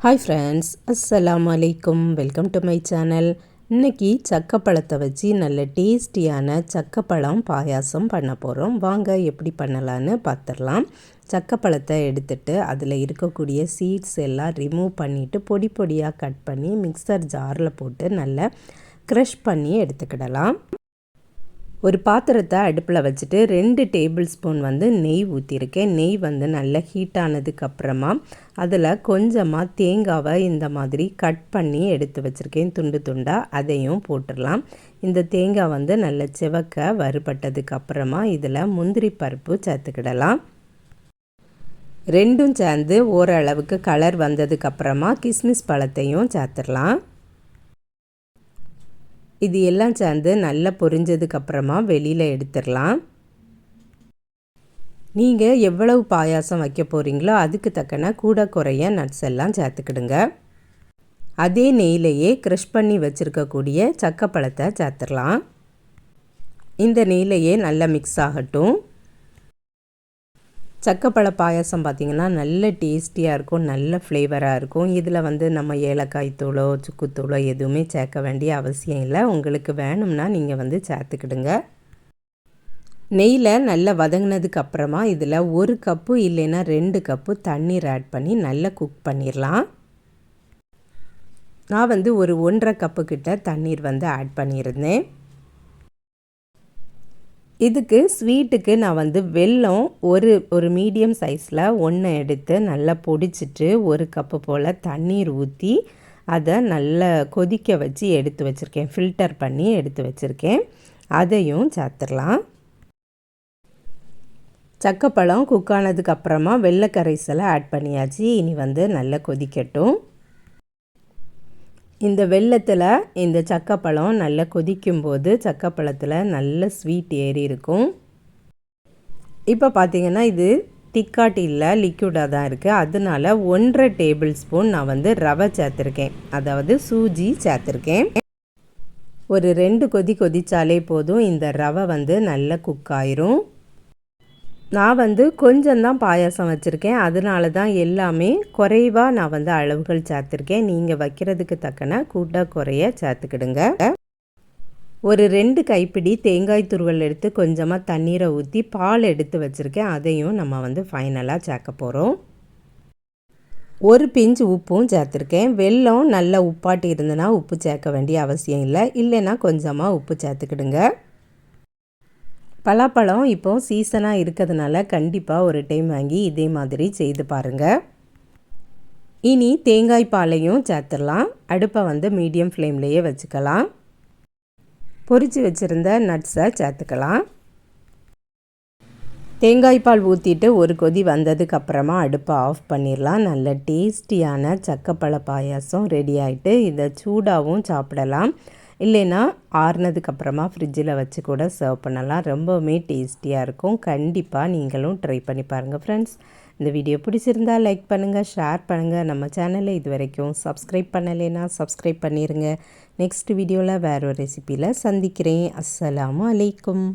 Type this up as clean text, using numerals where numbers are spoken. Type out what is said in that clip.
Hi friends, அஸ்ஸலாமு அலைக்கும். Welcome to my channel. இன்றைக்கி சக்கப்பழத்தை வச்சு நல்ல டேஸ்டியான சக்கப்பழம் பாயாசம் பண்ண போகிறோம். வாங்க எப்படி பண்ணலான்னு பார்த்துடலாம். சக்கப்பழத்தை எடுத்துட்டு அதில் இருக்கக்கூடிய சீட்ஸ் எல்லாம் ரிமூவ் பண்ணிவிட்டு பொடி பொடியாக கட் பண்ணி மிக்சர் ஜாரில் போட்டு நல்லா க்ரஷ் பண்ணி எடுத்துக்கிடலாம். ஒரு பாத்திரத்தை அடுப்பில் வச்சுட்டு 2 டேபிள் ஸ்பூன் நெய் ஊற்றிருக்கேன். நெய் நல்லா ஹீட் ஆனதுக்கப்புறமா அதில் கொஞ்சமாக தேங்காவை இந்த மாதிரி கட் பண்ணி எடுத்து வச்சுருக்கேன் துண்டு துண்டாக. அதையும் போட்டுடலாம். இந்த தேங்காய் நல்ல சிவக்க வறுபட்டதுக்கப்புறமா இதில் முந்திரி பருப்பு சேர்த்துக்கிடலாம். ரெண்டும் சேர்ந்து ஓரளவுக்கு கலர் வந்ததுக்கப்புறமா கிஸ்மிஸ் பழத்தையும் சேர்த்துடலாம். இது எல்லாம் சேர்ந்து நல்லா பொரிஞ்சதுக்கப்புறமா வெளியில் எடுத்துடலாம். நீங்கள் எவ்வளவு பாயாசம் வைக்க போகிறீங்களோ அதுக்கு தக்கன கூட குறைய நட்ஸ் எல்லாம் சேர்த்துக்கிடுங்க. அதே நெய்யிலையே க்ரஷ் பண்ணி வச்சுருக்கக்கூடிய சக்கப்பழத்தை சேர்த்துடலாம். இந்த நெய்யிலையே நல்லா மிக்ஸ் ஆகட்டும். சக்கப்பழ பாயாசம் பார்த்திங்கன்னா நல்ல டேஸ்டியாக இருக்கும், நல்ல ஃப்ளேவராக இருக்கும். இதில் நம்ம ஏலக்காய் தூளோ சுக்குத்தூளோ எதுவுமே சேர்க்க வேண்டிய அவசியம் இல்லை. உங்களுக்கு வேணும்னா நீங்கள் சேர்த்துக்கிடுங்க. நெய்யில் நல்லா வதங்கினதுக்கப்புறமா இதில் 1 கப்பு இல்லைன்னா 2 கப்பு தண்ணீர் ஆட் பண்ணி நல்லா குக் பண்ணிடலாம். நான் ஒரு 1.5 கப்பு கிட்ட தண்ணீர் ஆட் பண்ணியிருந்தேன். இதுக்கு ஸ்வீட்டுக்கு நான் வெல்லம் ஒரு மீடியம் சைஸில் 1 எடுத்து நல்லா பொடிச்சிட்டு 1 கப்பு போல் தண்ணீர் ஊற்றி அதை நல்லா கொதிக்க வச்சு எடுத்து வச்சுருக்கேன். ஃபில்டர் பண்ணி எடுத்து வச்சுருக்கேன். அதையும் சேர்த்துடலாம். சக்கப்பழம் குக் ஆனதுக்கப்புறமா வெள்ளை கரைசலை ஆட் பண்ணியாச்சு. இனி நல்லா கொதிக்கட்டும். இந்த வெல்லத்தில் இந்த சக்கப்பழம் நல்லா கொதிக்கும்போது சக்கப்பழத்தில் நல்ல ஸ்வீட் ஏறி இருக்கும். இப்போ பார்த்திங்கன்னா இது திக்காட்டி இல்லை, லிக்விடாக தான் இருக்குது. அதனால 1.5 டேபிள் ஸ்பூன் நான் ரவை சேர்த்துருக்கேன், அதாவது சூஜி சேர்த்துருக்கேன். ஒரு 2 கொதிச்சாலே போதும். இந்த ரவை நல்லா குக் ஆயிரும். நான் கொஞ்சம் தான் பாயாசம் வச்சுருக்கேன். அதனால தான் எல்லாமே குறைவாக நான் அளவுகள் சேர்த்துருக்கேன். நீங்கள் வைக்கிறதுக்கு தக்கன கூட்ட குறைய சேர்த்துக்கிடுங்க. ஒரு 2 கைப்பிடி தேங்காய் துருவல் எடுத்து கொஞ்சமாக தண்ணீரை ஊற்றி பால் எடுத்து வச்சுருக்கேன். அதையும் நம்ம ஃபைனலாக சேர்க்க போகிறோம். ஒரு பிஞ்ச் உப்பும் சேர்த்துருக்கேன். வெல்லம் நல்லா உப்பாட்டி இருந்ததுன்னா உப்பு சேர்க்க வேண்டிய அவசியம் இல்லை. இல்லைன்னா கொஞ்சமாக உப்பு சேர்த்துக்கிடுங்க. பலாப்பழம் இப்போது சீசனாக இருக்கிறதுனால கண்டிப்பாக ஒரு டைம் வாங்கி இதே மாதிரி செய்து பாருங்கள். இனி தேங்காய் பாலையும் சேர்த்துடலாம். அடுப்பை மீடியம் ஃப்ளேம்லேயே வச்சுக்கலாம். பொரித்து வச்சுருந்த நட்ஸை சேர்த்துக்கலாம். தேங்காய் பால் ஊற்றிட்டு ஒரு கொதி வந்ததுக்கப்புறமா அடுப்பை ஆஃப் பண்ணிடலாம். நல்ல டேஸ்டியான சக்கப்பழ பாயாசம் ரெடி ஆகிட்டு இதை சூடாகவும் சாப்பிடலாம். இல்லைன்னா ஆறுனதுக்கப்புறமா ஃப்ரிட்ஜில் வச்சு கூட சர்வ் பண்ணலாம். ரொம்பவுமே டேஸ்டியாக இருக்கும். கண்டிப்பாக நீங்களும் ட்ரை பண்ணி பாருங்கள் ஃப்ரெண்ட்ஸ். இந்த வீடியோ பிடிச்சிருந்தால் லைக் பண்ணுங்கள், ஷேர் பண்ணுங்கள். நம்ம சேனலை இது வரைக்கும் சப்ஸ்கிரைப் பண்ணலைன்னா சப்ஸ்கிரைப் பண்ணிடுங்க. நெக்ஸ்ட் வீடியோவில் வேறு ஒரு ரெசிப்பியில் சந்திக்கிறேன். அஸ்ஸலாமு அலைக்கும்.